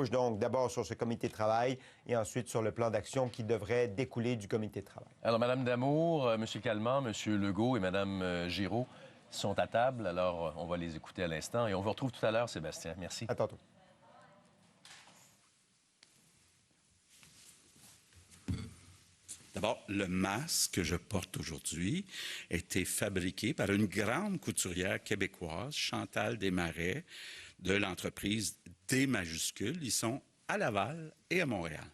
gauche, donc d'abord sur ce comité de travail et ensuite sur le plan d'action qui devrait découler du comité de travail. Alors, Mme Damour, M. Calment, M. Legault et Mme Giraud sont à table. Alors, on va les écouter à l'instant et on vous retrouve tout à l'heure, Sébastien. Merci. À tantôt. D'abord, le masque que je porte aujourd'hui a été fabriqué par une grande couturière québécoise, Chantal Desmarais, de l'entreprise D majuscule. Ils sont à Laval et à Montréal.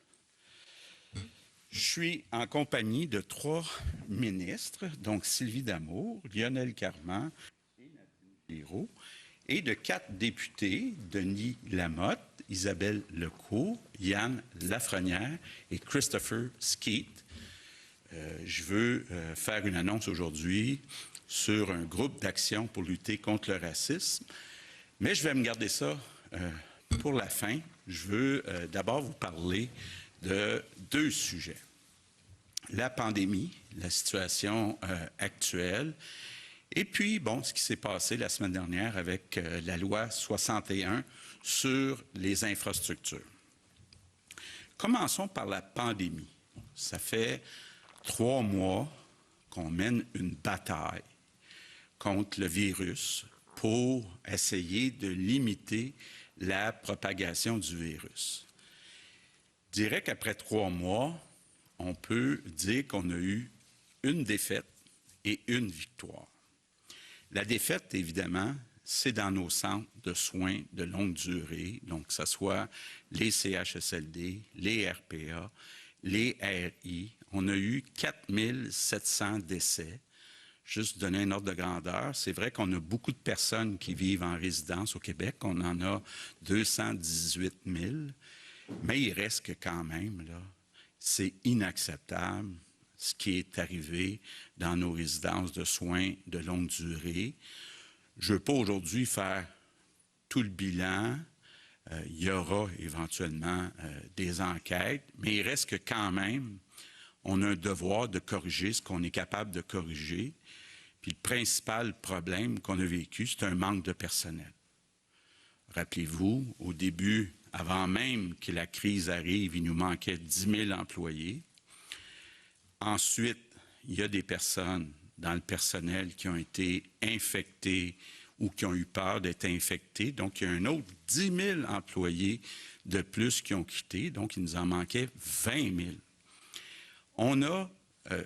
Je suis en compagnie de 3 ministres, donc Sylvie Damour, Lionel Carman et Nadine Giraud, et de 4 députés, Denis Lamotte, Isabelle Lecourt, Yann Lafrenière et Christopher Skeet. Je veux faire une annonce aujourd'hui sur un groupe d'action pour lutter contre le racisme, mais je vais me garder ça pour la fin. Je veux d'abord vous parler de 2 sujets. La pandémie, la situation actuelle, et puis, bon, ce qui s'est passé la semaine dernière avec la loi 61 sur les infrastructures. Commençons par la pandémie. Ça fait 3 mois qu'on mène une bataille contre le virus pour essayer de limiter la propagation du virus. Je dirais qu'après 3 mois, on peut dire qu'on a eu une défaite et une victoire. La défaite, évidemment, c'est dans nos centres de soins de longue durée, donc que ce soit les CHSLD, les RPA, les RI. On a eu 4700 décès. Juste donner un ordre de grandeur, c'est vrai qu'on a beaucoup de personnes qui vivent en résidence au Québec. On en a 218 000. Mais il reste que quand même, là, c'est inacceptable ce qui est arrivé dans nos résidences de soins de longue durée. Je ne veux pas aujourd'hui faire tout le bilan. Il y aura éventuellement des enquêtes, mais il reste que quand même, on a un devoir de corriger ce qu'on est capable de corriger. Puis le principal problème qu'on a vécu, c'est un manque de personnel. Rappelez-vous, au début, avant même que la crise arrive, il nous manquait 10 000 employés. Ensuite, il y a des personnes dans le personnel qui ont été infectées ou qui ont eu peur d'être infectés. Donc, il y a un autre 10 000 employés de plus qui ont quitté. Donc, il nous en manquait 20 000. On a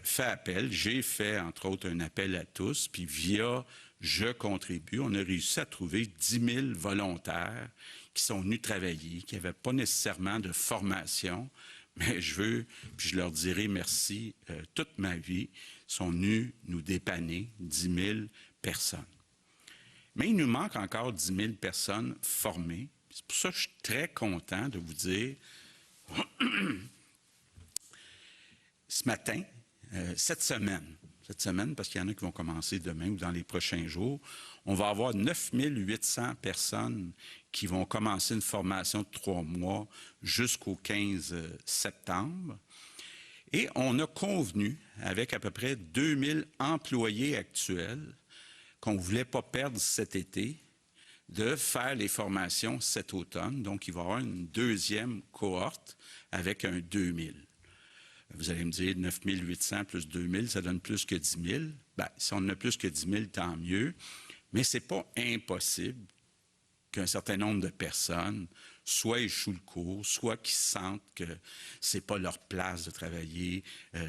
fait appel. J'ai fait, entre autres, un appel à tous. Puis, via Je contribue, on a réussi à trouver 10 000 volontaires qui sont venus travailler, qui n'avaient pas nécessairement de formation. Mais je veux, puis je leur dirai merci toute ma vie, sont venus nous dépanner, 10 000 personnes. Mais il nous manque encore 10 000 personnes formées. C'est pour ça que je suis très content de vous dire, ce matin, cette semaine, parce qu'il y en a qui vont commencer demain ou dans les prochains jours, on va avoir 9 800 personnes qui vont commencer une formation de 3 mois jusqu'au 15 septembre. Et on a convenu, avec à peu près 2000 employés actuels, qu'on ne voulait pas perdre cet été, de faire les formations cet automne. Donc, il va y avoir une deuxième cohorte avec un 2000. Vous allez me dire 9 800 plus 2000, ça donne plus que 10 000. Bien, si on en a plus que 10 000, tant mieux. Mais ce n'est pas impossible qu'un certain nombre de personnes soit échouent le cours, soit qui sentent que ce n'est pas leur place de travailler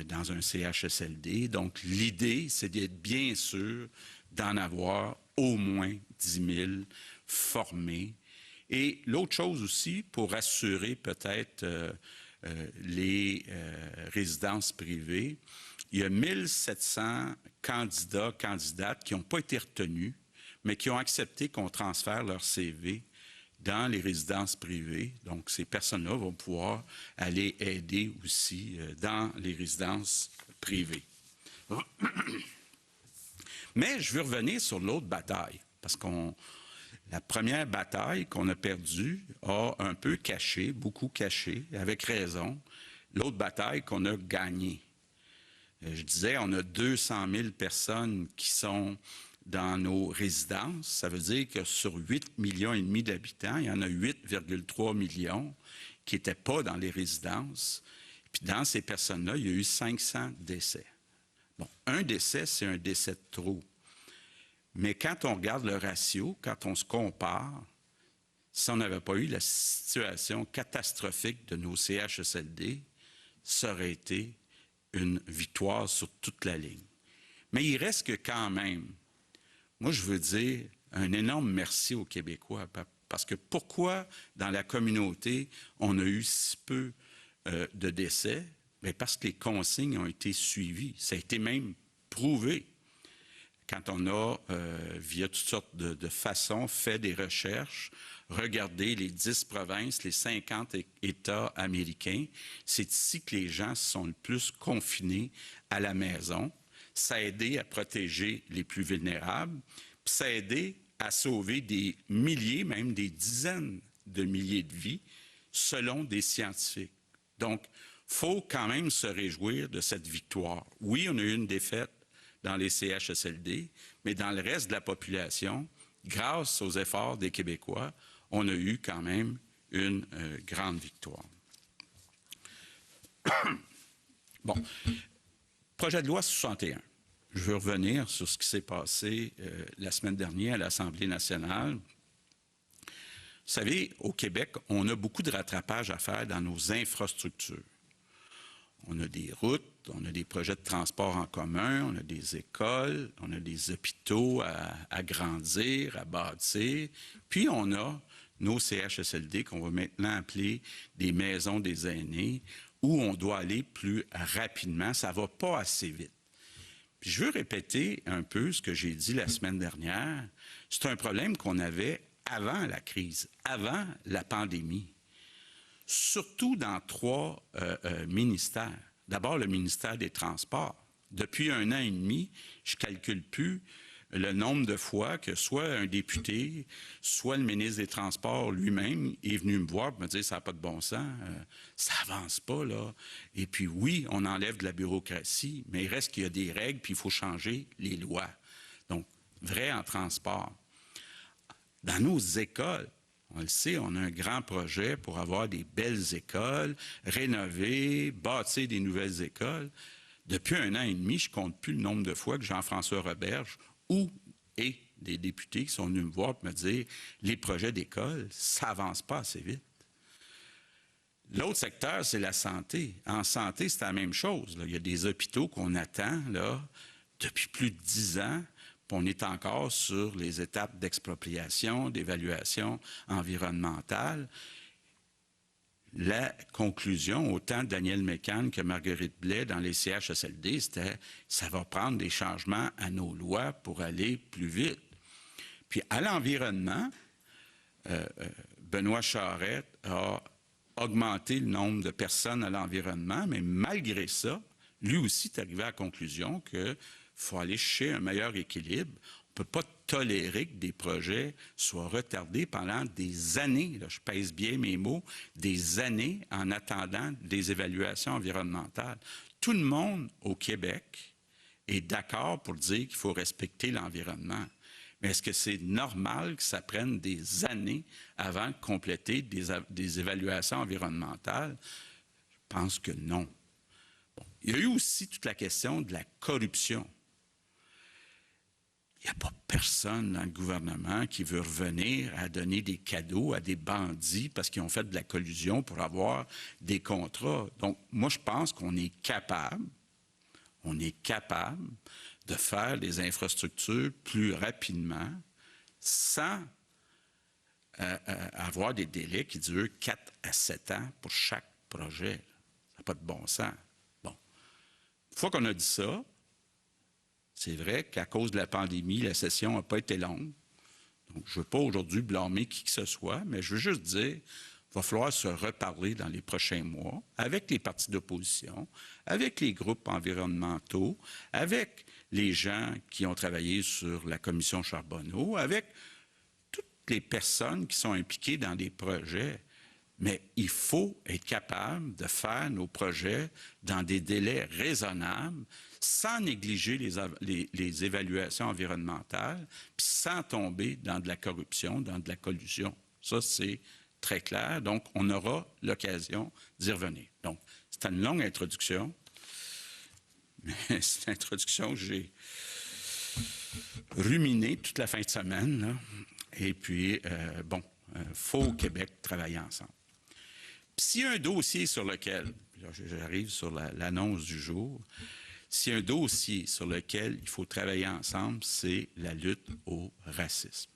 dans un CHSLD. Donc, l'idée, c'est d'être bien sûr d'en avoir au moins 10 000 formés. Et l'autre chose aussi, pour assurer peut-être les résidences privées, il y a 1700 candidats, candidates qui n'ont pas été retenus, mais qui ont accepté qu'on transfère leur CV dans les résidences privées. Donc, ces personnes-là vont pouvoir aller aider aussi dans les résidences privées. Mais je veux revenir sur l'autre bataille, parce la première bataille qu'on a perdue a un peu caché, beaucoup caché, avec raison, l'autre bataille qu'on a gagnée. Je disais, on a 200 000 personnes qui sont dans nos résidences. Ça veut dire que sur 8,5 millions d'habitants, il y en a 8,3 millions qui n'étaient pas dans les résidences. Puis dans ces personnes-là, il y a eu 500 décès. Bon, un décès, c'est un décès de trop. Mais quand on regarde le ratio, quand on se compare, si on n'avait pas eu la situation catastrophique de nos CHSLD, ça aurait été une victoire sur toute la ligne. Mais il reste que quand même, moi je veux dire un énorme merci aux Québécois. Parce que pourquoi dans la communauté on a eu si peu de décès? Bien parce que les consignes ont été suivies. Ça a été même prouvé. Quand on a, via toutes sortes de façons, fait des recherches, regardé les 10 provinces, les 50 États américains, c'est ici que les gens sont le plus confinés à la maison. Ça a aidé à protéger les plus vulnérables, puis ça a aidé à sauver des milliers, même des dizaines de milliers de vies, selon des scientifiques. Donc, il faut quand même se réjouir de cette victoire. Oui, on a eu une défaite dans les CHSLD, mais dans le reste de la population, grâce aux efforts des Québécois, on a eu quand même une grande victoire. Bon, projet de loi 61. Je veux revenir sur ce qui s'est passé la semaine dernière à l'Assemblée nationale. Vous savez, au Québec, on a beaucoup de rattrapage à faire dans nos infrastructures. On a des routes, on a des projets de transport en commun, on a des écoles, on a des hôpitaux à grandir, à bâtir. Puis on a nos CHSLD qu'on va maintenant appeler des maisons des aînés, où on doit aller plus rapidement. Ça ne va pas assez vite. Puis je veux répéter un peu ce que j'ai dit la semaine dernière. C'est un problème qu'on avait avant la crise, avant la pandémie. Surtout dans 3 ministères. D'abord, le ministère des Transports. Depuis 1 an et demi, je ne calcule plus le nombre de fois que soit un député, soit le ministre des Transports lui-même est venu me voir et me dire « ça n'a pas de bon sens, ça avance pas, là ». Et puis oui, on enlève de la bureaucratie, mais il reste qu'il y a des règles puis il faut changer les lois. Donc, vrai en transport. Dans nos écoles, on le sait, on a un grand projet pour avoir des belles écoles, rénover, bâtir des nouvelles écoles. Depuis 1 an et demi, je ne compte plus le nombre de fois que Jean-François Roberge et des députés qui sont venus me voir pour me dire « les projets d'école, ça n'avance pas assez vite ». L'autre secteur, c'est la santé. En santé, c'est la même chose. Là. Il y a des hôpitaux qu'on attend là, depuis plus de 10 ans. On est encore sur les étapes d'expropriation, d'évaluation environnementale. La conclusion, autant de Daniel Mécan que Marguerite Blais dans les CHSLD, c'était « ça va prendre des changements à nos lois pour aller plus vite ». Puis à l'environnement, Benoît Charette a augmenté le nombre de personnes à l'environnement, mais malgré ça, lui aussi est arrivé à la conclusion que il faut aller chercher un meilleur équilibre. On ne peut pas tolérer que des projets soient retardés pendant des années, là, je pèse bien mes mots, des années en attendant des évaluations environnementales. Tout le monde au Québec est d'accord pour dire qu'il faut respecter l'environnement. Mais est-ce que c'est normal que ça prenne des années avant de compléter des évaluations environnementales? Je pense que non. Bon. Il y a eu aussi toute la question de la corruption. Il n'y a pas personne dans le gouvernement qui veut revenir à donner des cadeaux à des bandits parce qu'ils ont fait de la collusion pour avoir des contrats. Donc, moi, je pense qu'on est capable de faire des infrastructures plus rapidement sans avoir des délais qui durent 4 à 7 ans pour chaque projet. Ça n'a pas de bon sens. Bon. Une fois qu'on a dit ça, c'est vrai qu'à cause de la pandémie, la session n'a pas été longue. Donc, je ne veux pas aujourd'hui blâmer qui que ce soit, mais je veux juste dire qu'il va falloir se reparler dans les prochains mois avec les partis d'opposition, avec les groupes environnementaux, avec les gens qui ont travaillé sur la commission Charbonneau, avec toutes les personnes qui sont impliquées dans des projets. Mais il faut être capable de faire nos projets dans des délais raisonnables, sans négliger les évaluations environnementales, puis sans tomber dans de la corruption, dans de la collusion. Ça, c'est très clair. Donc, on aura l'occasion d'y revenir. Donc, c'est une longue introduction, mais c'est une introduction que j'ai ruminée toute la fin de semaine, là. Et puis, faut au Québec travailler ensemble. Puis, s'il y a un dossier sur lequel, là, j'arrive sur l'annonce du jour, s'il y a un dossier sur lequel il faut travailler ensemble, c'est la lutte au racisme.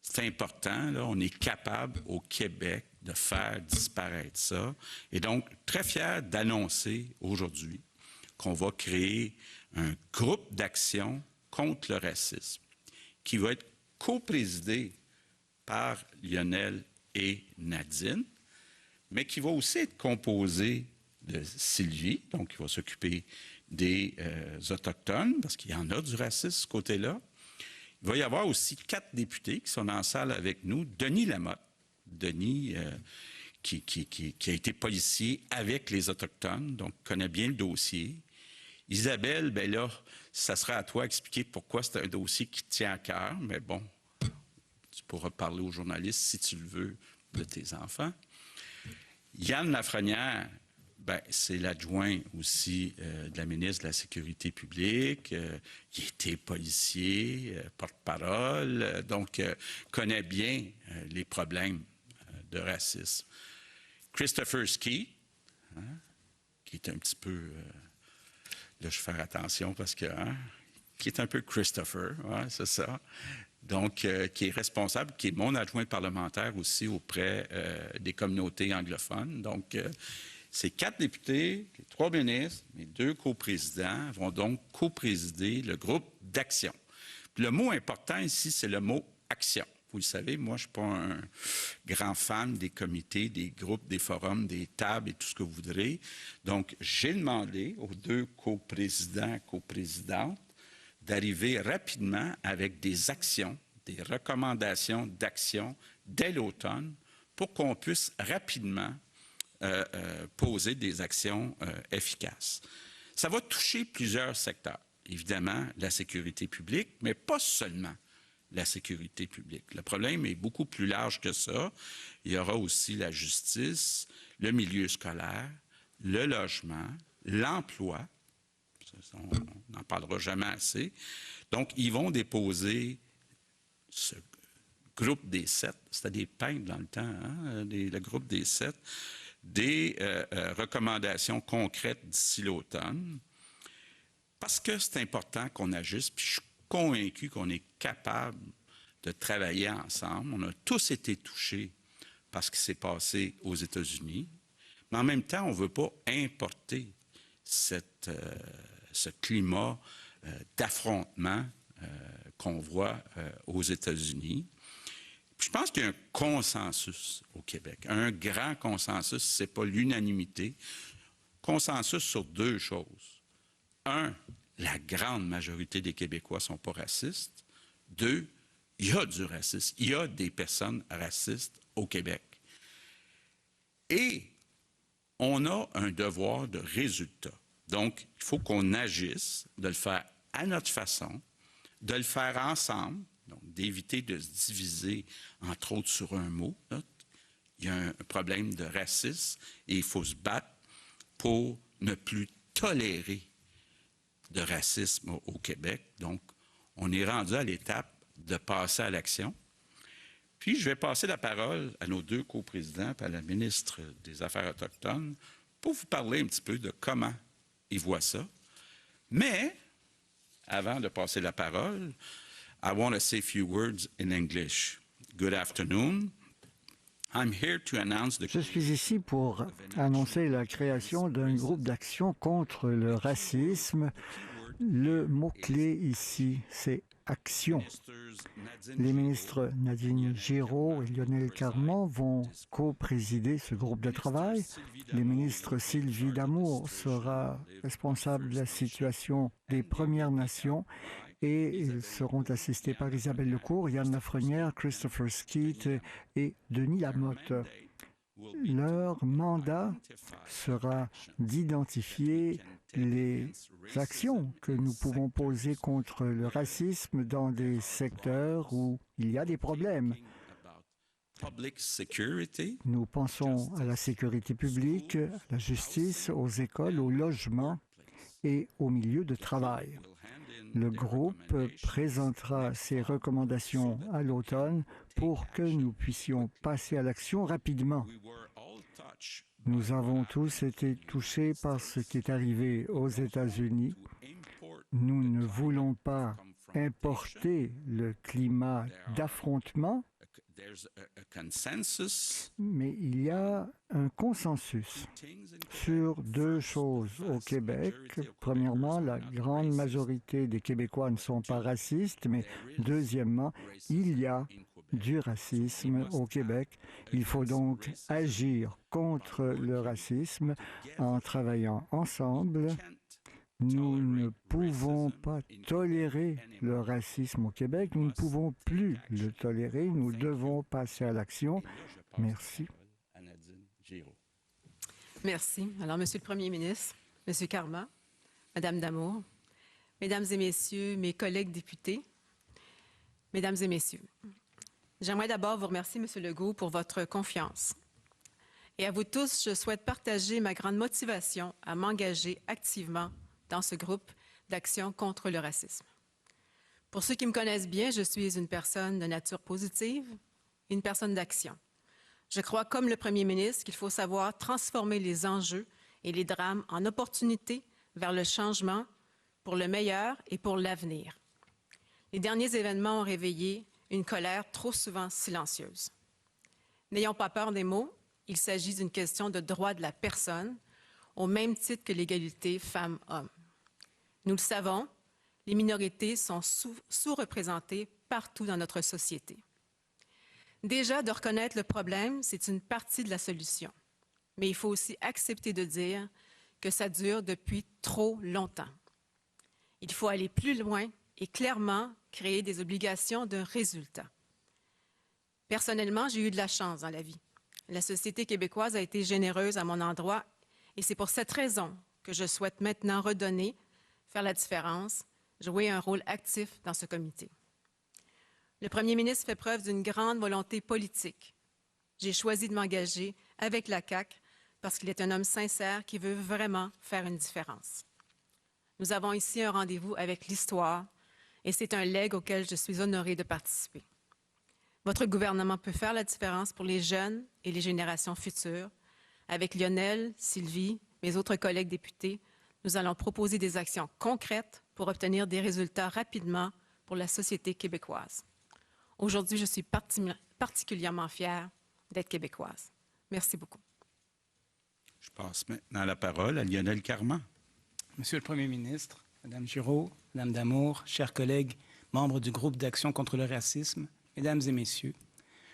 C'est important, là, on est capable au Québec de faire disparaître ça. Et donc, très fier d'annoncer aujourd'hui qu'on va créer un groupe d'action contre le racisme qui va être coprésidé par Lionel et Nadine, mais qui va aussi être composé de Sylvie, donc qui va s'occuper des Autochtones, parce qu'il y en a du racisme de ce côté-là. Il va y avoir aussi 4 députés qui sont dans la salle avec nous. Denis Lamotte, Denis, qui a été policier avec les Autochtones, donc connaît bien le dossier. Isabelle, bien là, ça sera à toi d'expliquer pourquoi c'est un dossier qui te tient à cœur, mais bon, tu pourras parler aux journalistes, si tu le veux, de tes enfants. Yann Lafrenière, ben, c'est l'adjoint aussi de la ministre de la Sécurité publique, qui était policier, porte-parole, donc connaît bien les problèmes de racisme. Christopher Ski, hein, qui est un petit peu... là, je vais faire attention parce que... Hein, qui est un peu Christopher, ouais, c'est ça. Donc, qui est responsable, qui est mon adjoint parlementaire aussi auprès des communautés anglophones. Donc, ces 4 députés, les 3 ministres, les 2 coprésidents vont donc coprésider le groupe d'action. Puis le mot important ici, c'est le mot action. Vous le savez, moi, je ne suis pas un grand fan des comités, des groupes, des forums, des tables et tout ce que vous voudrez. Donc, j'ai demandé aux 2 coprésidents, coprésidentes, d'arriver rapidement avec des actions, des recommandations d'action dès l'automne pour qu'on puisse rapidement poser des actions efficaces. Ça va toucher plusieurs secteurs. Évidemment, la sécurité publique, mais pas seulement la sécurité publique. Le problème est beaucoup plus large que ça. Il y aura aussi la justice, le milieu scolaire, le logement, l'emploi. On n'en parlera jamais assez. Donc, ils vont déposer ce groupe des 7, c'était des peintres dans le temps, hein, le groupe des 7, des recommandations concrètes d'ici l'automne, parce que c'est important qu'on agisse, puis je suis convaincu qu'on est capable de travailler ensemble. On a tous été touchés par ce qui s'est passé aux États-Unis, mais en même temps, on ne veut pas importer ce climat d'affrontement qu'on voit aux États-Unis. Puis je pense qu'il y a un consensus au Québec, un grand consensus, ce n'est pas l'unanimité, consensus sur 2 choses. 1, la grande majorité des Québécois ne sont pas racistes. 2, il y a du racisme, il y a des personnes racistes au Québec. Et on a un devoir de résultat. Donc, il faut qu'on agisse, de le faire à notre façon, de le faire ensemble, donc d'éviter de se diviser, entre autres, sur un mot. Là. Il y a un problème de racisme et il faut se battre pour ne plus tolérer de racisme au Québec. Donc, on est rendu à l'étape de passer à l'action. Puis, je vais passer la parole à nos 2 coprésidents et à la ministre des Affaires autochtones pour vous parler un petit peu de comment ils voient ça. Mais, avant de passer la parole, I want to say a few words in English. Good afternoon. I'm here to announce the... Je suis ici pour annoncer la création d'un groupe d'action contre le racisme. Le mot-clé ici, c'est action. Les ministres Nadine Giraud et Lionel Carman vont co-présider ce groupe de travail. Le ministre Sylvie Damour sera responsable de la situation des Premières Nations et ils seront assistés par Isabelle Lecourt, Yann Lafrenière, Christopher Skeet et Denis Lamotte. Leur mandat sera d'identifier les actions que nous pouvons poser contre le racisme dans des secteurs où il y a des problèmes. Nous pensons à la sécurité publique, à la justice, aux écoles, au logement et au milieu de travail. Le groupe présentera ses recommandations à l'automne pour que nous puissions passer à l'action rapidement. Nous avons tous été touchés par ce qui est arrivé aux États-Unis. Nous ne voulons pas importer le climat d'affrontement, mais il y a un consensus sur deux choses au Québec. Premièrement, la grande majorité des Québécois ne sont pas racistes, mais deuxièmement, il y a du racisme au Québec. Il faut donc agir contre le racisme en travaillant ensemble. Nous ne pouvons pas tolérer le racisme au Québec. Nous ne pouvons plus le tolérer. Nous devons passer à l'action. Merci. Merci. Alors, Monsieur le Premier ministre, Monsieur Carman, Madame Damour, Mesdames et Messieurs, mes collègues députés, Mesdames et Messieurs, j'aimerais d'abord vous remercier, Monsieur Legault, pour votre confiance. Et à vous tous, je souhaite partager ma grande motivation à m'engager activement dans ce groupe d'action contre le racisme. Pour ceux qui me connaissent bien, je suis une personne de nature positive, une personne d'action. Je crois, comme le Premier ministre, qu'il faut savoir transformer les enjeux et les drames en opportunités vers le changement pour le meilleur et pour l'avenir. Les derniers événements ont réveillé une colère trop souvent silencieuse. N'ayons pas peur des mots, il s'agit d'une question de droit de la personne, au même titre que l'égalité femmes-hommes. Nous le savons, les minorités sont sous-représentées partout dans notre société. Déjà, de reconnaître le problème, c'est une partie de la solution. Mais il faut aussi accepter de dire que ça dure depuis trop longtemps. Il faut aller plus loin et clairement créer des obligations de résultat. Personnellement, j'ai eu de la chance dans la vie. La société québécoise a été généreuse à mon endroit et c'est pour cette raison que je souhaite maintenant redonner, faire la différence, jouer un rôle actif dans ce comité. Le Premier ministre fait preuve d'une grande volonté politique. J'ai choisi de m'engager avec la CAQ parce qu'il est un homme sincère qui veut vraiment faire une différence. Nous avons ici un rendez-vous avec l'histoire et c'est un legs auquel je suis honorée de participer. Votre gouvernement peut faire la différence pour les jeunes et les générations futures. Avec Lionel, Sylvie, mes autres collègues députés, nous allons proposer des actions concrètes pour obtenir des résultats rapidement pour la société québécoise. Aujourd'hui, je suis particulièrement fière d'être québécoise. Merci beaucoup. Je passe maintenant la parole à Lionel Carman. Monsieur le Premier ministre, Madame Giraud, Madame Damour, chers collègues, membres du groupe d'action contre le racisme, Mesdames et Messieurs,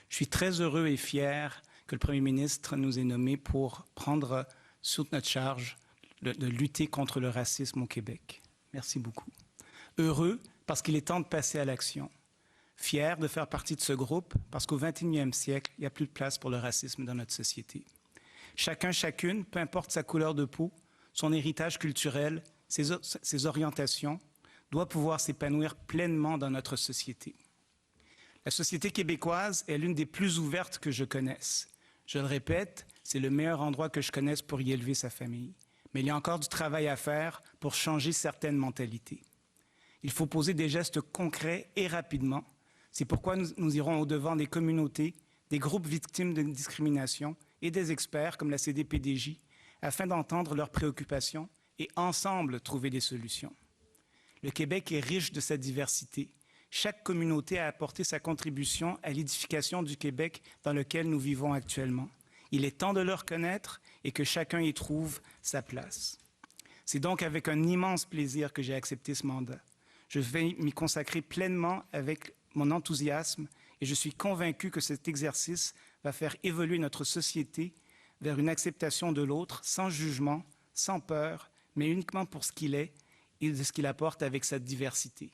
je suis très heureux et fier que le Premier ministre nous ait nommés pour prendre sous notre charge de lutter contre le racisme au Québec. Merci beaucoup. Heureux parce qu'il est temps de passer à l'action. Fier de faire partie de ce groupe parce qu'au 21e siècle, il n'y a plus de place pour le racisme dans notre société. Chacun, chacune, peu importe sa couleur de peau, son héritage culturel, ses orientations, doit pouvoir s'épanouir pleinement dans notre société. La société québécoise est l'une des plus ouvertes que je connaisse. Je le répète, c'est le meilleur endroit que je connaisse pour y élever sa famille. Mais il y a encore du travail à faire pour changer certaines mentalités. Il faut poser des gestes concrets et rapidement. C'est pourquoi nous irons au-devant des communautés, des groupes victimes de discrimination et des experts comme la CDPDJ afin d'entendre leurs préoccupations et ensemble trouver des solutions. Le Québec est riche de sa diversité. Chaque communauté a apporté sa contribution à l'édification du Québec dans lequel nous vivons actuellement. Il est temps de le reconnaître et que chacun y trouve sa place. C'est donc avec un immense plaisir que j'ai accepté ce mandat. Je vais m'y consacrer pleinement avec mon enthousiasme et je suis convaincu que cet exercice va faire évoluer notre société vers une acceptation de l'autre sans jugement, sans peur, mais uniquement pour ce qu'il est et de ce qu'il apporte avec sa diversité.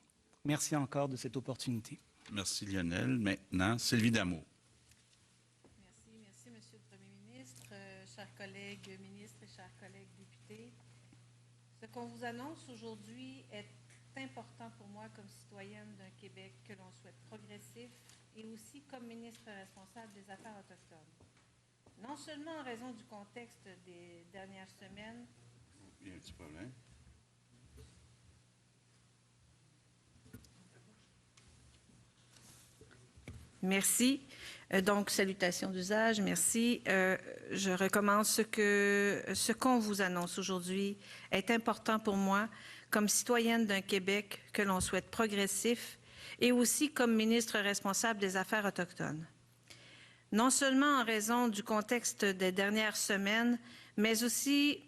Merci encore de cette opportunité. Merci Lionel. Maintenant, Sylvie Damour. Merci, Monsieur le Premier ministre. chers collègues ministres et chers collègues députés. Ce qu'on vous annonce aujourd'hui est important pour moi comme citoyenne d'un Québec que l'on souhaite progressif et aussi comme ministre responsable des Affaires autochtones. Non seulement en raison du contexte des dernières semaines. Il y a un petit problème. Merci. Donc, salutations d'usage, merci. Je recommence ce qu'on vous annonce aujourd'hui est important pour moi comme citoyenne d'un Québec que l'on souhaite progressif et aussi comme ministre responsable des Affaires autochtones. Non seulement en raison du contexte des dernières semaines, mais aussi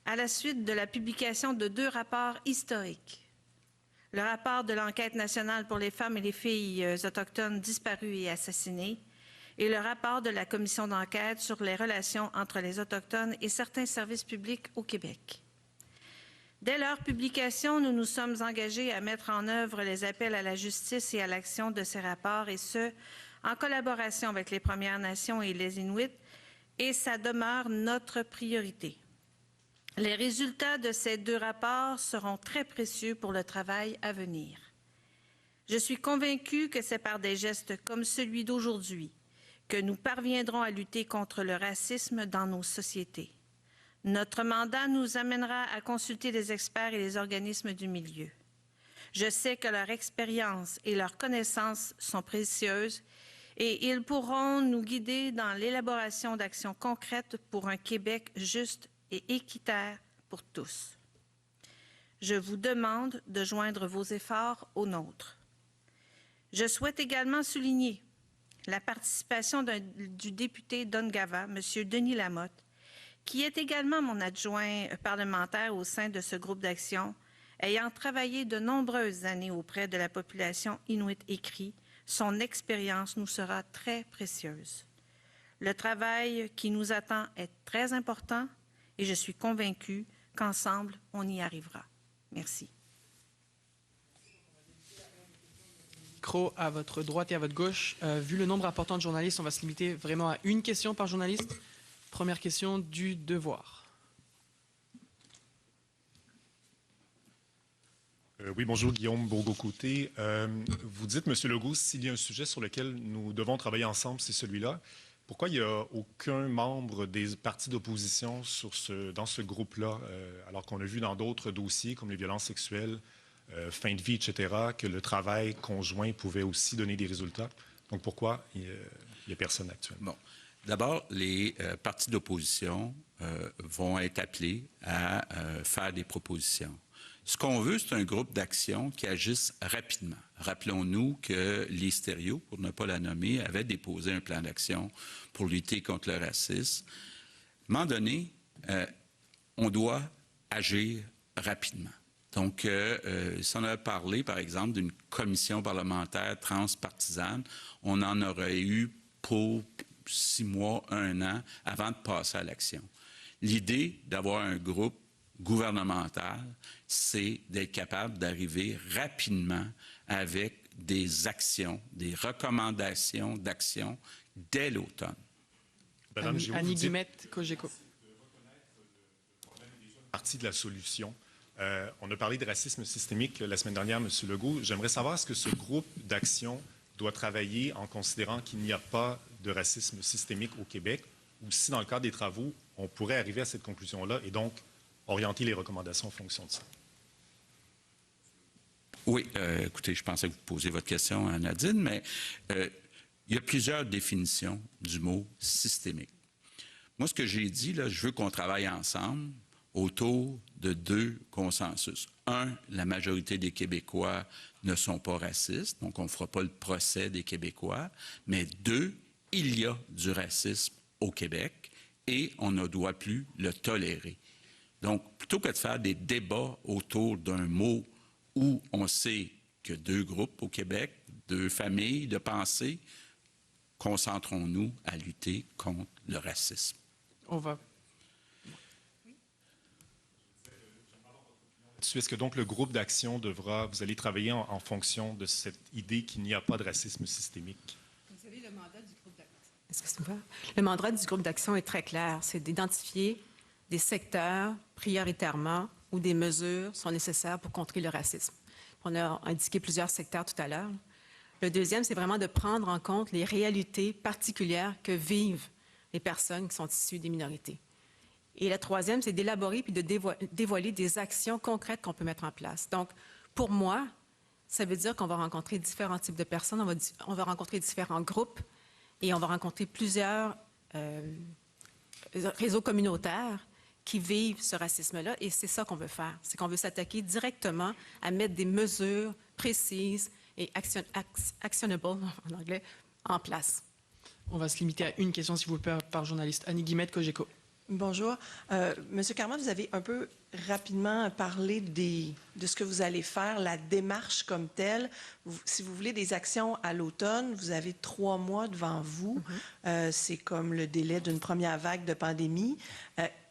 à la suite de la publication de 2 rapports historiques. Le rapport de l'Enquête nationale pour les femmes et les filles autochtones disparues et assassinées et le rapport de la Commission d'enquête sur les relations entre les Autochtones et certains services publics au Québec. Dès leur publication, nous nous sommes engagés à mettre en œuvre les appels à la justice et à l'action de ces rapports, et ce, en collaboration avec les Premières Nations et les Inuits, et ça demeure notre priorité. Les résultats de ces 2 rapports seront très précieux pour le travail à venir. Je suis convaincue que c'est par des gestes comme celui d'aujourd'hui que nous parviendrons à lutter contre le racisme dans nos sociétés. Notre mandat nous amènera à consulter les experts et les organismes du milieu. Je sais que leur expérience et leurs connaissances sont précieuses et ils pourront nous guider dans l'élaboration d'actions concrètes pour un Québec juste et équitaire pour tous. Je vous demande de joindre vos efforts aux nôtres. Je souhaite également souligner la participation du député d'Ungava, M. Denis Lamotte, qui est également mon adjoint parlementaire au sein de ce groupe d'action, ayant travaillé de nombreuses années auprès de la population inuit et crie. Son expérience nous sera très précieuse. Le travail qui nous attend est très important et je suis convaincue qu'ensemble, on y arrivera. Merci. Micro à votre droite et à votre gauche. Vu le nombre important de journalistes, on va se limiter vraiment à une question par journaliste. Première question du Devoir. Oui, bonjour, Guillaume Bourgault-Côté. Vous dites, M. Legault, s'il y a un sujet sur lequel nous devons travailler ensemble, c'est celui-là. Pourquoi il n'y a aucun membre des partis d'opposition dans ce groupe-là, alors qu'on a vu dans d'autres dossiers, comme les violences sexuelles, fin de vie, etc., que le travail conjoint pouvait aussi donner des résultats? Donc, pourquoi il n'y a personne actuellement? Bon. D'abord, les partis d'opposition vont être appelés à faire des propositions. Ce qu'on veut, c'est un groupe d'action qui agisse rapidement. Rappelons-nous que l'Hystério, pour ne pas la nommer, avait déposé un plan d'action pour lutter contre le racisme. À un moment donné, on doit agir rapidement. Donc, si on avait parlé, par exemple, d'une commission parlementaire transpartisane, on en aurait eu pour 6 mois, 1 an, avant de passer à l'action. L'idée d'avoir un groupe gouvernemental, c'est d'être capable d'arriver rapidement avec des actions, des recommandations d'action dès l'automne. Madame Giraud, Annie Guillemette, Cogeco. Partie de la solution. On a parlé de racisme systémique la semaine dernière, M. Legault. J'aimerais savoir, est-ce que ce groupe d'action doit travailler en considérant qu'il n'y a pas de racisme systémique au Québec, ou si, dans le cadre des travaux, on pourrait arriver à cette conclusion-là et donc orienter les recommandations en fonction de ça? Oui, écoutez, je pensais que vous posiez votre question à Nadine, mais il y a plusieurs définitions du mot systémique. Moi, ce que j'ai dit, là, je veux qu'on travaille ensemble autour de 2 consensus. 1, la majorité des Québécois ne sont pas racistes, donc on ne fera pas le procès des Québécois. Mais 2, il y a du racisme au Québec et on ne doit plus le tolérer. Donc, plutôt que de faire des débats autour d'un mot où on sait que 2 groupes au Québec, 2 familles de pensée, concentrons-nous à lutter contre le racisme. On va... Est-ce que donc le groupe d'action vous allez travailler en fonction de cette idée qu'il n'y a pas de racisme systémique? Vous savez, le mandat du groupe d'action. excusez-moi, le mandat du groupe d'action est très clair. C'est d'identifier des secteurs prioritairement où des mesures sont nécessaires pour contrer le racisme. On a indiqué plusieurs secteurs tout à l'heure. Le deuxième, c'est vraiment de prendre en compte les réalités particulières que vivent les personnes qui sont issues des minorités. Et le troisième, c'est d'élaborer puis de dévoiler des actions concrètes qu'on peut mettre en place. Donc, pour moi, ça veut dire qu'on va rencontrer différents types de personnes, on va rencontrer différents groupes et on va rencontrer plusieurs réseaux communautaires qui vivent ce racisme-là. Et c'est ça qu'on veut faire. C'est qu'on veut s'attaquer directement à mettre des mesures précises et actionable, en anglais, en place. On va se limiter à une question, s'il vous plaît, par journaliste. Annie Guillemette, Cogeco. Bonjour. Monsieur Carman, vous avez un peu rapidement parlé de ce que vous allez faire, la démarche comme telle. Si vous voulez des actions à l'automne, vous avez 3 mois devant vous. C'est comme le délai d'une première vague de pandémie.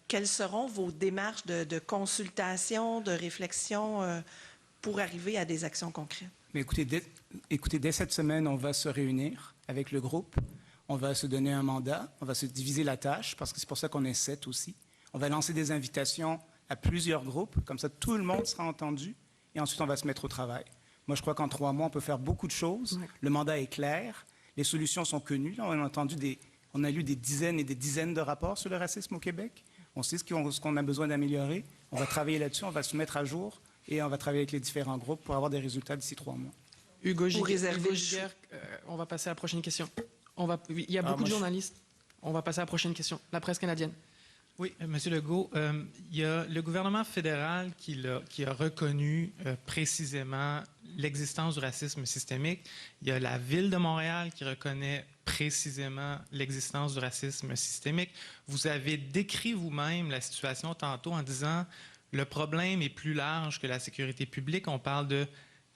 Quelles seront vos démarches de consultation, de réflexion pour arriver à des actions concrètes? Mais écoutez, dès cette semaine, on va se réunir avec le groupe. On va se donner un mandat. On va se diviser la tâche, parce que c'est pour ça qu'on est 7 aussi. On va lancer des invitations à plusieurs groupes. Comme ça, tout le monde sera entendu. Et ensuite, on va se mettre au travail. Moi, je crois qu'en 3 mois, on peut faire beaucoup de choses. Ouais. Le mandat est clair. Les solutions sont connues. Là, on a lu des dizaines et des dizaines de rapports sur le racisme au Québec. On sait ce qu'on a besoin d'améliorer. On va travailler là-dessus. On va se mettre à jour. Et on va travailler avec les différents groupes pour avoir des résultats d'ici 3 mois. Hugo Giguère, on va passer à la prochaine question. Il y a beaucoup de journalistes. On va passer à la prochaine question. La presse canadienne. Oui, M. Legault, il y a le gouvernement fédéral qui a reconnu précisément l'existence du racisme systémique. Il y a la Ville de Montréal qui reconnaît précisément l'existence du racisme systémique. Vous avez décrit vous-même la situation tantôt en disant le problème est plus large que la sécurité publique. On parle de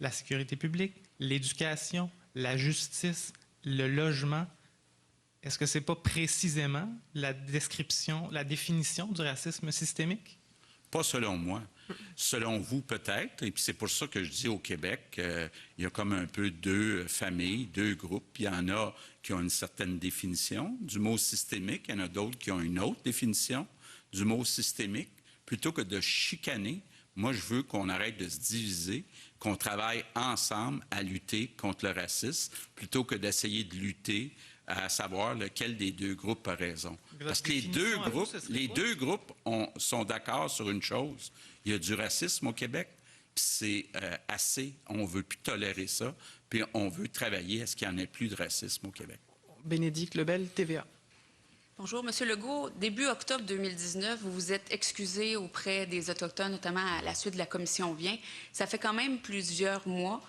la sécurité publique, l'éducation, la justice, le logement. Est-ce que ce n'est pas précisément la définition du racisme systémique? Pas selon moi. Selon vous, peut-être. Et puis c'est pour ça que je dis au Québec, il y a comme un peu 2 familles, 2 groupes. Il y en a qui ont une certaine définition du mot systémique. Il y en a d'autres qui ont une autre définition du mot systémique. Plutôt que de chicaner, moi, je veux qu'on arrête de se diviser, qu'on travaille ensemble à lutter contre le racisme, plutôt que d'essayer de lutter à savoir lequel des 2 groupes a raison. Parce que les deux groupes sont d'accord sur une chose. Il y a du racisme au Québec, puis c'est assez. On ne veut plus tolérer ça, puis on veut travailler à ce qu'il n'y en ait plus de racisme au Québec. Bénédicte Lebel, TVA. Bonjour, M. Legault. Début octobre 2019, vous vous êtes excusé auprès des Autochtones, notamment à la suite de la commission Vient. Ça fait quand même plusieurs mois.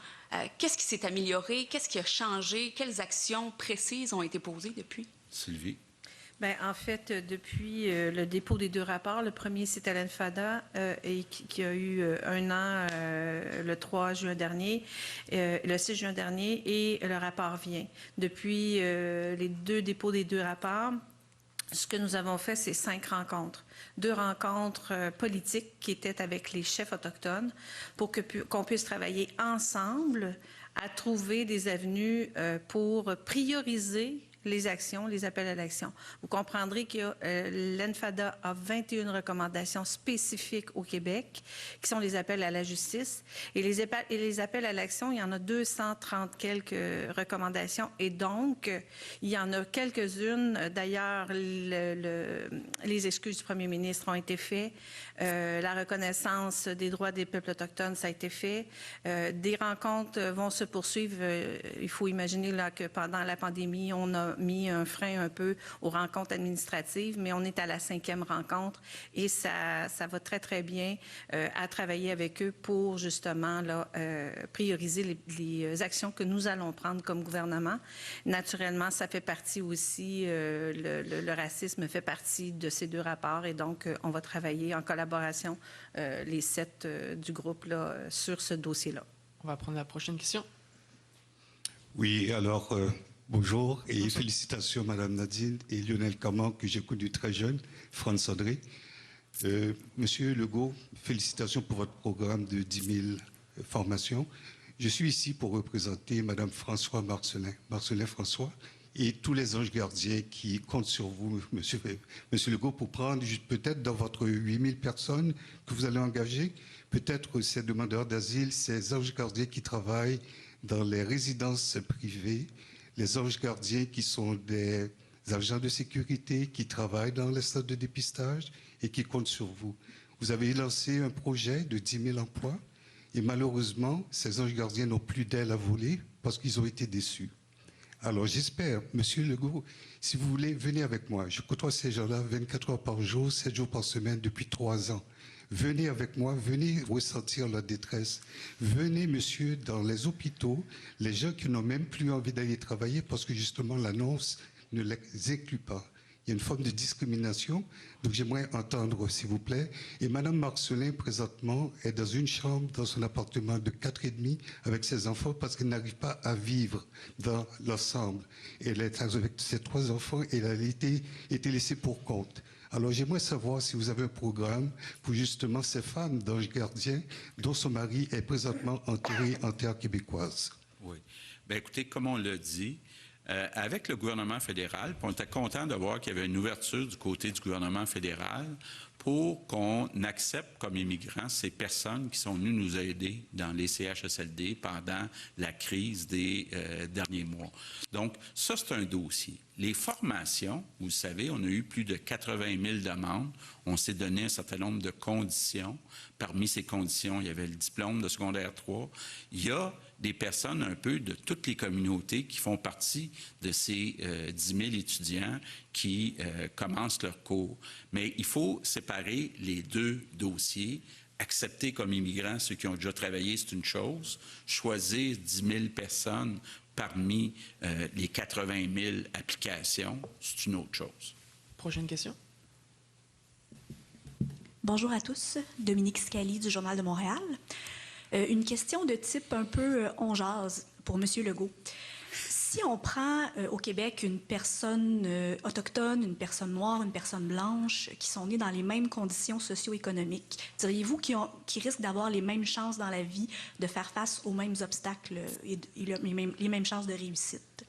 Qu'est-ce qui s'est amélioré? Qu'est-ce qui a changé? Quelles actions précises ont été posées depuis? Sylvie. Bien, en fait, depuis le dépôt des 2 rapports, le premier, c'est l'ENFADA, et qui a eu 1 an le 3 juin dernier, le 6 juin dernier, et le rapport Vient. Depuis les 2 dépôts des 2 rapports, ce que nous avons fait, c'est 5 rencontres. 2 rencontres politiques qui étaient avec les chefs autochtones pour qu'on puisse travailler ensemble à trouver des avenues pour prioriser les actions, les appels à l'action. Vous comprendrez que l'ENFADA a 21 recommandations spécifiques au Québec, qui sont les appels à la justice. Et les appels à l'action, il y en a 230 quelques recommandations. Et donc, il y en a quelques-unes. D'ailleurs, les excuses du premier ministre ont été faites. La reconnaissance des droits des peuples autochtones, ça a été fait. Des rencontres vont se poursuivre. Il faut imaginer là, que pendant la pandémie, on a mis un frein un peu aux rencontres administratives, mais on est à la 5e rencontre et ça va très, très bien à travailler avec eux pour justement là, prioriser les actions que nous allons prendre comme gouvernement. Naturellement, ça fait partie aussi, le racisme fait partie de ces 2 rapports et donc on va travailler en collaboration, les 7 du groupe là, sur ce dossier-là. On va prendre la prochaine question. Oui, alors... bonjour et félicitations Madame Nadine et Lionel Carman que j'ai connu très jeune, Franz André. Monsieur Legault, félicitations pour votre programme de 10 000 formations. Je suis ici pour représenter Madame François Marcelin François et tous les anges gardiens qui comptent sur vous, Monsieur Legault, pour prendre peut-être dans votre 8000 personnes que vous allez engager, peut-être ces demandeurs d'asile, ces anges gardiens qui travaillent dans les résidences privées, les anges gardiens qui sont des agents de sécurité, qui travaillent dans les stades de dépistage et qui comptent sur vous. Vous avez lancé un projet de 10 000 emplois et malheureusement, ces anges gardiens n'ont plus d'ailes à voler parce qu'ils ont été déçus. Alors j'espère, Monsieur Legault, si vous voulez, venez avec moi. Je côtoie ces gens-là 24 heures par jour, 7 jours par semaine depuis 3 ans. Venez avec moi, venez ressentir la détresse. Venez, monsieur, dans les hôpitaux, les gens qui n'ont même plus envie d'aller travailler parce que justement l'annonce ne les inclut pas. Il y a une forme de discrimination, donc j'aimerais entendre, s'il vous plaît. Et Mme Marcelin, présentement, est dans une chambre, dans son appartement de 4,5 avec ses enfants parce qu'elle n'arrive pas à vivre dans l'ensemble. Elle est avec ses 3 enfants et elle a été laissée pour compte. Alors j'aimerais savoir si vous avez un programme pour justement ces femmes d'anges gardiens dont son mari est présentement enterré en terre québécoise. Oui. Bien, écoutez, comme on l'a dit, avec le gouvernement fédéral, puis on était content de voir qu'il y avait une ouverture du côté du gouvernement fédéral pour qu'on accepte comme immigrants ces personnes qui sont venues nous aider dans les CHSLD pendant la crise des derniers mois. Donc, ça, c'est un dossier. Les formations, vous savez, on a eu plus de 80 000 demandes. On s'est donné un certain nombre de conditions. Parmi ces conditions, il y avait le diplôme de secondaire 3. Il y a des personnes un peu de toutes les communautés qui font partie de ces 10 000 étudiants qui commencent leur cours. Mais il faut séparer les deux dossiers. Accepter comme immigrants ceux qui ont déjà travaillé, c'est une chose. Choisir 10 000 personnes parmi les 80 000 applications, c'est une autre chose. Prochaine question. Bonjour à tous. Dominique Scali du Journal de Montréal. Une question de type un peu on jase pour M. Legault. Si on prend au Québec une personne autochtone, une personne noire, une personne blanche, qui sont nées dans les mêmes conditions socio-économiques, diriez-vous qu'ils risquent d'avoir les mêmes chances dans la vie, de faire face aux mêmes obstacles et les mêmes chances de réussite?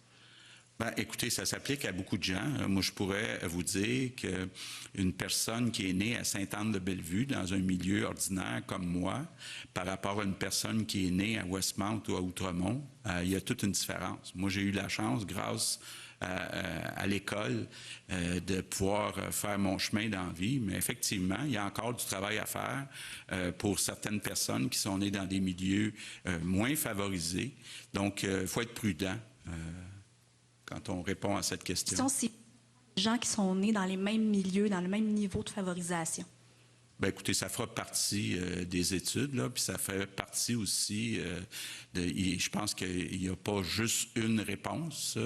Bien, écoutez, ça s'applique à beaucoup de gens. Moi, je pourrais vous dire qu'une personne qui est née à Sainte-Anne-de-Bellevue, dans un milieu ordinaire comme moi, par rapport à une personne qui est née à Westmount ou à Outremont, il y a toute une différence. Moi, j'ai eu la chance, grâce à l'école, de pouvoir faire mon chemin dans la vie, mais effectivement, il y a encore du travail à faire pour certaines personnes qui sont nées dans des milieux moins favorisés. Donc, il faut être prudent quand on répond à cette question. Ce sont ces gens qui sont nés dans les mêmes milieux, dans le même niveau de favorisation. Bien, écoutez, ça fera partie des études, là, puis ça fait partie aussi je pense qu'il n'y a pas juste une réponse.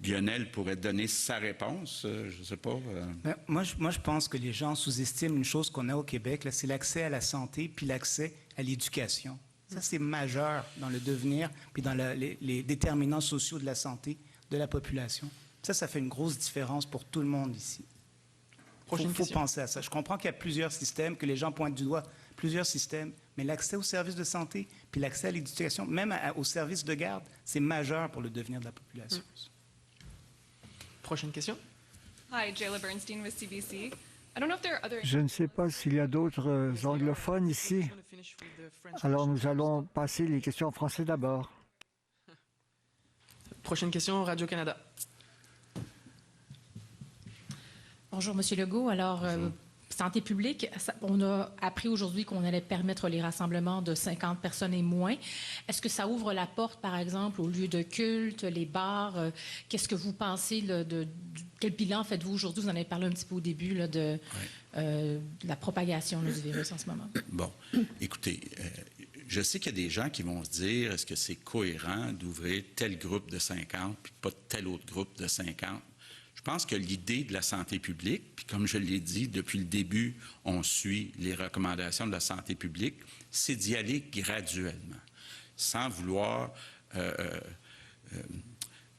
Lionel pourrait donner sa réponse, je ne sais pas. Moi, je pense que les gens sous-estiment une chose qu'on a au Québec, c'est l'accès à la santé puis l'accès à l'éducation. Ça, c'est majeur dans le devenir puis dans les déterminants sociaux de la santé de la population. Ça fait une grosse différence pour tout le monde ici. Il faut penser à ça. Je comprends qu'il y a plusieurs systèmes, que les gens pointent du doigt, plusieurs systèmes, mais l'accès aux services de santé puis l'accès à l'éducation, même aux services de garde, c'est majeur pour le devenir de la population. Prochaine question. Hi, Jayla Bernstein with CBC. Je ne sais pas s'il y a d'autres anglophones ici. Alors nous allons passer les questions en français d'abord. Prochaine question, Radio-Canada. Bonjour, M. Legault. Alors, santé publique, on a appris aujourd'hui qu'on allait permettre les rassemblements de 50 personnes et moins. Est-ce que ça ouvre la porte, par exemple, aux lieux de culte, les bars? Qu'est-ce que vous pensez quel bilan faites-vous aujourd'hui? Vous en avez parlé un petit peu au début là, de la propagation là, du virus en ce moment. Bon, écoutez, je sais qu'il y a des gens qui vont se dire, est-ce que c'est cohérent d'ouvrir tel groupe de 50 puis pas tel autre groupe de 50? Je pense que l'idée de la santé publique, puis comme je l'ai dit, depuis le début, on suit les recommandations de la santé publique, c'est d'y aller graduellement, sans vouloir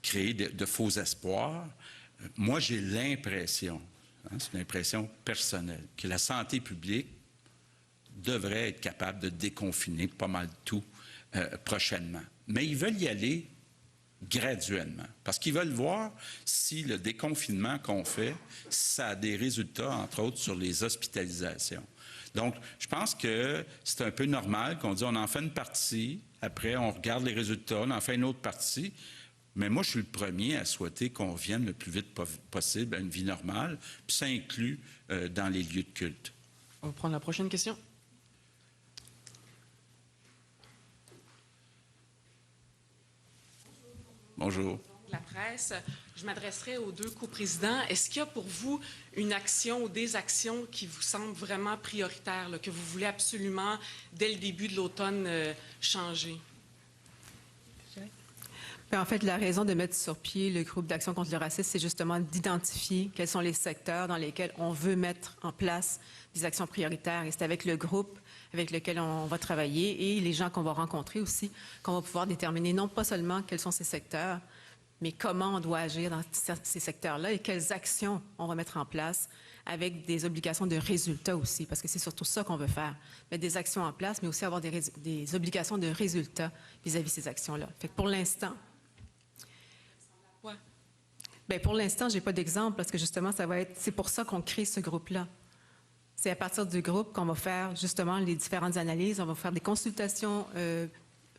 créer de faux espoirs. Moi, j'ai l'impression, c'est une impression personnelle, que la santé publique devrait être capable de déconfiner pas mal tout prochainement. Mais ils veulent y aller graduellement. Parce qu'ils veulent voir si le déconfinement qu'on fait, ça a des résultats, entre autres, sur les hospitalisations. Donc, je pense que c'est un peu normal qu'on dise on en fait une partie, après on regarde les résultats, on en fait une autre partie. Mais moi, je suis le premier à souhaiter qu'on revienne le plus vite possible à une vie normale, puis ça inclut dans les lieux de culte. On va prendre la prochaine question. Bonjour. La presse, je m'adresserai aux deux coprésidents. Est-ce qu'il y a pour vous une action ou des actions qui vous semblent vraiment prioritaires, là, que vous voulez absolument, dès le début de l'automne, changer? Bien, en fait, la raison de mettre sur pied le groupe d'action contre le racisme, c'est justement d'identifier quels sont les secteurs dans lesquels on veut mettre en place des actions prioritaires. Et c'est avec le groupe avec lequel on va travailler et les gens qu'on va rencontrer aussi, qu'on va pouvoir déterminer non pas seulement quels sont ces secteurs, mais comment on doit agir dans ces secteurs-là et quelles actions on va mettre en place avec des obligations de résultats aussi, parce que c'est surtout ça qu'on veut faire. Mettre des actions en place, mais aussi avoir des obligations de résultats vis-à-vis de ces actions-là. Fait que pour l'instant, bien, pour l'instant, je n'ai pas d'exemple parce que justement, c'est pour ça qu'on crée ce groupe-là. C'est à partir du groupe qu'on va faire justement les différentes analyses, on va faire des consultations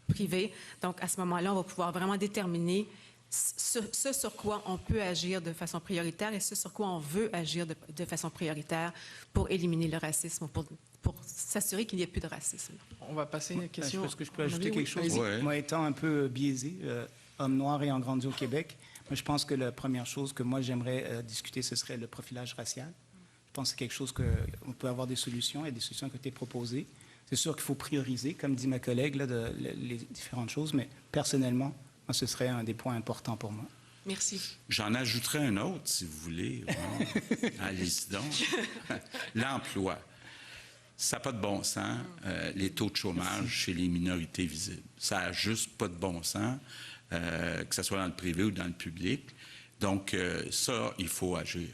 privées. Donc, à ce moment-là, on va pouvoir vraiment déterminer ce sur quoi on peut agir de façon prioritaire et ce sur quoi on veut agir de façon prioritaire pour éliminer le racisme, pour s'assurer qu'il n'y ait plus de racisme. On va passer à une question. Est-ce que je peux ajouter quelque chose? Moi, étant un peu biaisé, homme noir ayant grandi au Québec, moi, je pense que la première chose que moi j'aimerais discuter, ce serait le profilage racial. Je pense que c'est quelque chose qu'on peut avoir des solutions et des solutions qui ont été proposées. C'est sûr qu'il faut prioriser, comme dit ma collègue, là, les différentes choses, mais personnellement, moi, ce serait un des points importants pour moi. Merci. J'en ajouterai un autre, si vous voulez. Bon, allez-y donc. L'emploi. Ça n'a pas de bon sens, les taux de chômage chez les minorités visibles. Ça n'a juste pas de bon sens, que ce soit dans le privé ou dans le public. Donc, ça, il faut agir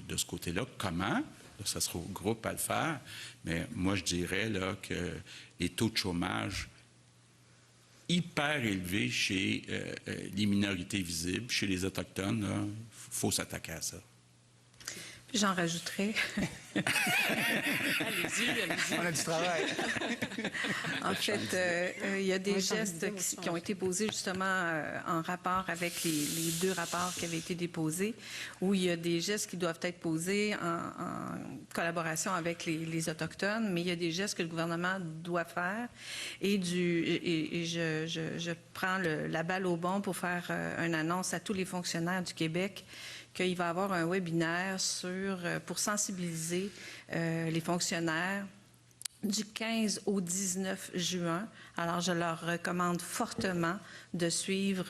de ce côté-là. Comment? Là, ça sera au groupe à le faire. Mais moi, je dirais là, que les taux de chômage hyper élevés chez les minorités visibles, chez les Autochtones, il faut s'attaquer à ça. J'en rajouterai. Allez-y, allez-y. On a du travail. En fait, il y a des gestes qui ont été posés justement en rapport avec les deux rapports qui avaient été déposés, où il y a des gestes qui doivent être posés en collaboration avec les Autochtones, mais il y a des gestes que le gouvernement doit faire. Et je prends la balle au bon pour faire une annonce à tous les fonctionnaires du Québec qu'il va y avoir un webinaire pour sensibiliser les fonctionnaires du 15 au 19 juin. Alors, je leur recommande fortement de suivre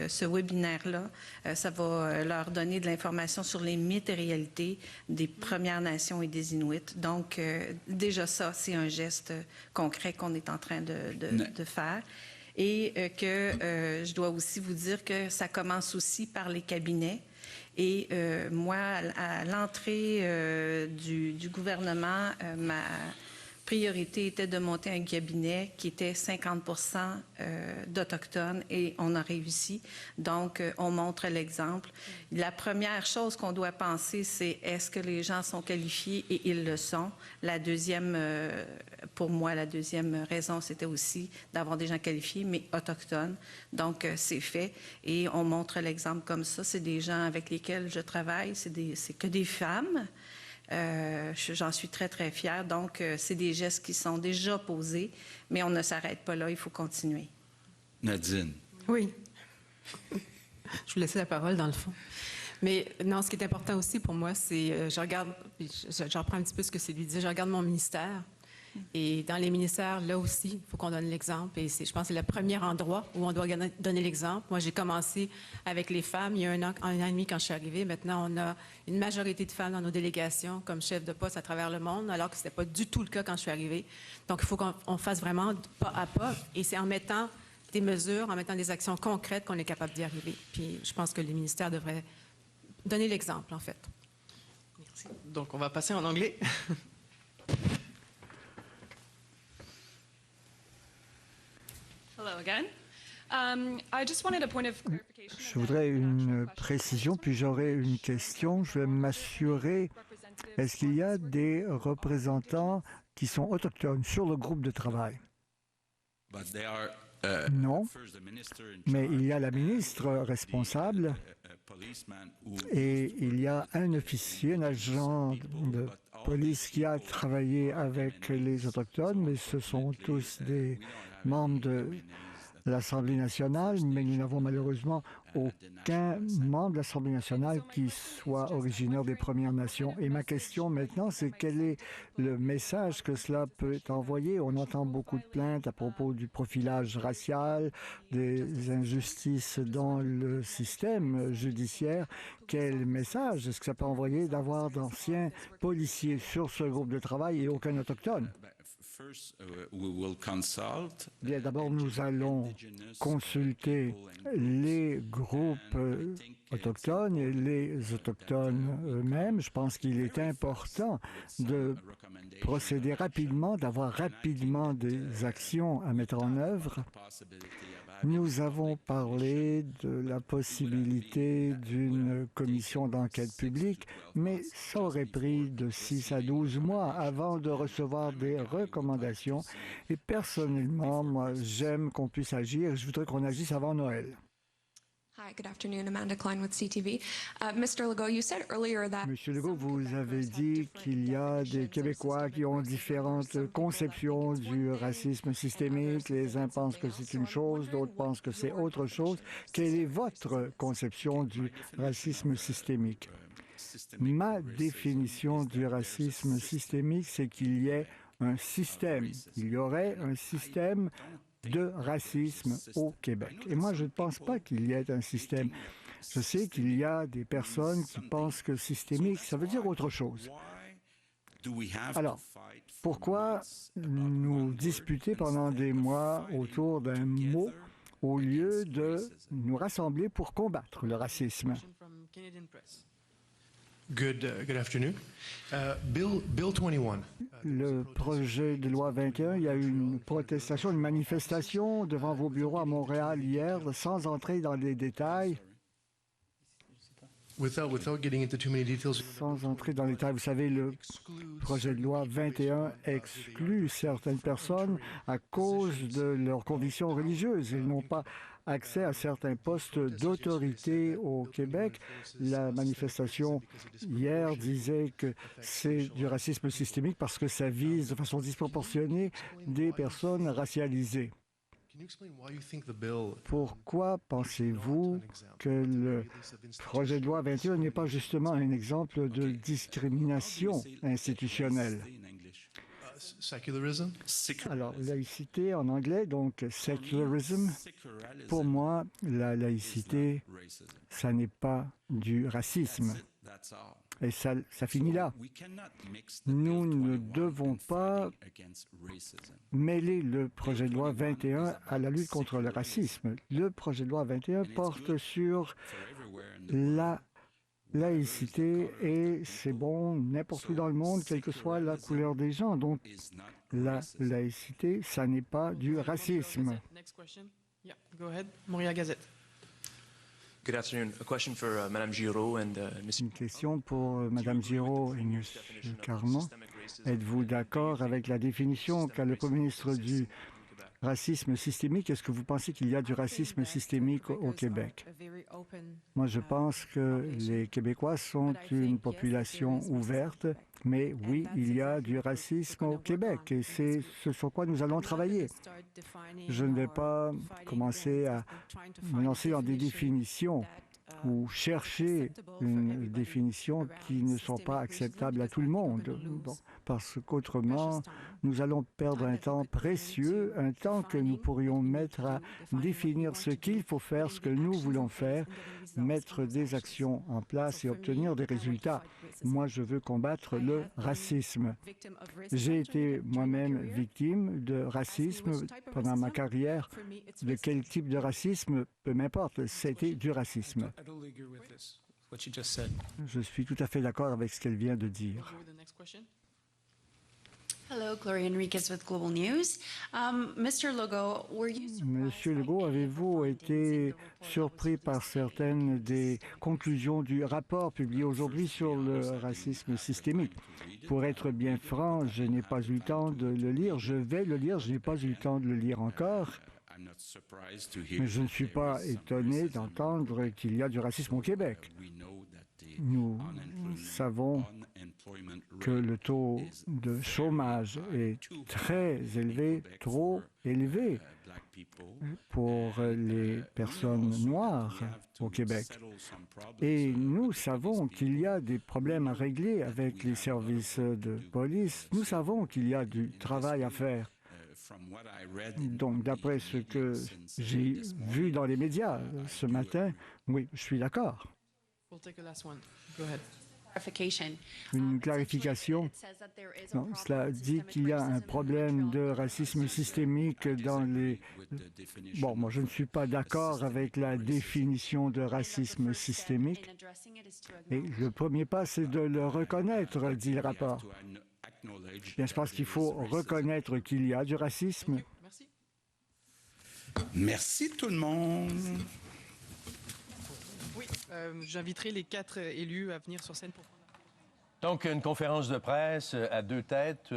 ce webinaire-là. Ça va leur donner de l'information sur les mythes et réalités des Premières Nations et des Inuits. Donc, déjà ça, c'est un geste concret qu'on est en train de faire. Et que je dois aussi vous dire que ça commence aussi par les cabinets. Et moi, à l'entrée du gouvernement, ma priorité était de monter un cabinet qui était 50% d'Autochtones et on a réussi. Donc, on montre l'exemple. La première chose qu'on doit penser, c'est est-ce que les gens sont qualifiés et ils le sont. La deuxième, pour moi, la deuxième raison, c'était aussi d'avoir des gens qualifiés, mais autochtones. Donc, c'est fait et on montre l'exemple comme ça. C'est des gens avec lesquels je travaille, c'est que des femmes. J'en suis très, très fière. Donc, c'est des gestes qui sont déjà posés, mais on ne s'arrête pas là, il faut continuer. Nadine. Oui. Je vous laisse la parole, dans le fond. Mais non, ce qui est important aussi pour moi, c'est, je reprends un petit peu ce que c'est lui disait, je regarde mon ministère. Et dans les ministères, là aussi, il faut qu'on donne l'exemple. Et je pense que c'est le premier endroit où on doit donner l'exemple. Moi, j'ai commencé avec les femmes il y a un an et demi quand je suis arrivée. Maintenant, on a une majorité de femmes dans nos délégations comme chefs de poste à travers le monde, alors que ce n'était pas du tout le cas quand je suis arrivée. Donc, il faut qu'on fasse vraiment pas à pas. Et c'est en mettant des mesures, en mettant des actions concrètes qu'on est capable d'y arriver. Puis, je pense que les ministères devraient donner l'exemple, en fait. Merci. Donc, on va passer en anglais. Hello again. Je voudrais une précision, puis j'aurais une question. Je vais m'assurer, est-ce qu'il y a des représentants qui sont autochtones sur le groupe de travail? Non, mais il y a la ministre responsable et il y a un officier, un agent de police qui a travaillé avec les Autochtones, mais ce sont tous des membres de l'Assemblée nationale, mais nous n'avons malheureusement aucun membre de l'Assemblée nationale qui soit originaire des Premières Nations. Et ma question maintenant, c'est quel est le message que cela peut envoyer? On entend beaucoup de plaintes à propos du profilage racial, des injustices dans le système judiciaire. Quel message est-ce que ça peut envoyer d'avoir d'anciens policiers sur ce groupe de travail et aucun autochtone? Bien, d'abord, nous allons consulter les groupes autochtones et les autochtones eux-mêmes. Je pense qu'il est important de procéder rapidement, d'avoir rapidement des actions à mettre en œuvre. Nous avons parlé de la possibilité d'une commission d'enquête publique, mais ça aurait pris de 6 à 12 mois avant de recevoir des recommandations. Et personnellement, moi, j'aime qu'on puisse agir. Je voudrais qu'on agisse avant Noël. Hi, good afternoon. Amanda Klein with CTV. Mr. Legault, you said earlier that... Monsieur Legault, vous avez dit qu'il y a des Québécois qui ont différentes conceptions du racisme systémique. Les uns pensent que c'est une chose, d'autres pensent que c'est autre chose. Quelle est votre conception du racisme systémique? Ma définition du racisme systémique, c'est qu'il y ait un système. Il y aurait un système de racisme au Québec. Et moi, je ne pense pas qu'il y ait un système. Je sais qu'il y a des personnes qui pensent que systémique, ça veut dire autre chose. Alors, pourquoi nous disputer pendant des mois autour d'un mot au lieu de nous rassembler pour combattre le racisme? Good afternoon. Bill 21. Le projet de loi 21, il y a eu une protestation, une manifestation devant vos bureaux à Montréal hier, sans entrer dans les détails. Sans entrer dans les détails, vous savez, le projet de loi 21 exclut certaines personnes à cause de leurs convictions religieuses. Ils n'ont pas accès à certains postes d'autorité au Québec. La manifestation hier disait que c'est du racisme systémique parce que ça vise de façon disproportionnée des personnes racialisées. Pourquoi pensez-vous que le projet de loi 21 n'est pas justement un exemple de discrimination institutionnelle? Alors, laïcité en anglais, donc secularism. Pour moi, la laïcité, ça n'est pas du racisme. Et ça finit là. Nous ne devons pas mêler le projet de loi 21 à la lutte contre le racisme. Le projet de loi 21 porte sur la laïcité et c'est bon n'importe où dans le monde, quelle que soit la couleur des gens. Donc, la laïcité, ça n'est pas du racisme. Next question. Yeah, go ahead. Montréal Gazette. Good afternoon. A question for Madame Giraud and Monsieur. Une question pour Madame Giraud et Monsieur Carman. Êtes-vous d'accord avec la définition qu'a le Premier ministre du racisme systémique? Est-ce que vous pensez qu'il y a du racisme systémique au Québec? Moi, je pense que les Québécois sont une population ouverte, mais oui, il y a du racisme au Québec et c'est ce sur quoi nous allons travailler. Je ne vais pas commencer à me lancer dans des définitions ou chercher une définition qui ne sont pas acceptables à tout le monde. Bon, parce qu'autrement, nous allons perdre un temps précieux, un temps que nous pourrions mettre à définir ce qu'il faut faire, ce que nous voulons faire, mettre des actions en place et obtenir des résultats. Moi, je veux combattre le racisme. J'ai été moi-même victime de racisme pendant ma carrière. De quel type de racisme, peu m'importe, c'était du racisme. Je suis tout à fait d'accord avec ce qu'elle vient de dire. Hello, Gloria Enriquez with Global News. Mr. Legault, were you Monsieur Legault, avez-vous été surpris par certaines des conclusions du rapport publié aujourd'hui sur le racisme systémique? Pour être bien franc, je n'ai pas eu le temps de le lire. Je vais le lire, je n'ai pas eu le temps de le lire encore. Mais je ne suis pas étonné d'entendre qu'il y a du racisme au Québec. Nous savons que le taux de chômage est très élevé, trop élevé pour les personnes noires au Québec. Et nous savons qu'il y a des problèmes à régler avec les services de police. Nous savons qu'il y a du travail à faire. Donc, d'après ce que j'ai vu dans les médias ce matin, oui, je suis d'accord. We'll take a last one. Go ahead. Une clarification. Non, cela dit qu'il y a un problème de racisme systémique dans les... Bon, moi, je ne suis pas d'accord avec la définition de racisme systémique. Et le premier pas, c'est de le reconnaître, dit le rapport. Bien, je pense qu'il faut reconnaître qu'il y a du racisme. Merci. Merci tout le monde. Oui, j'inviterai les 4 élus à venir sur scène pour... Donc, une conférence de presse à 2 têtes.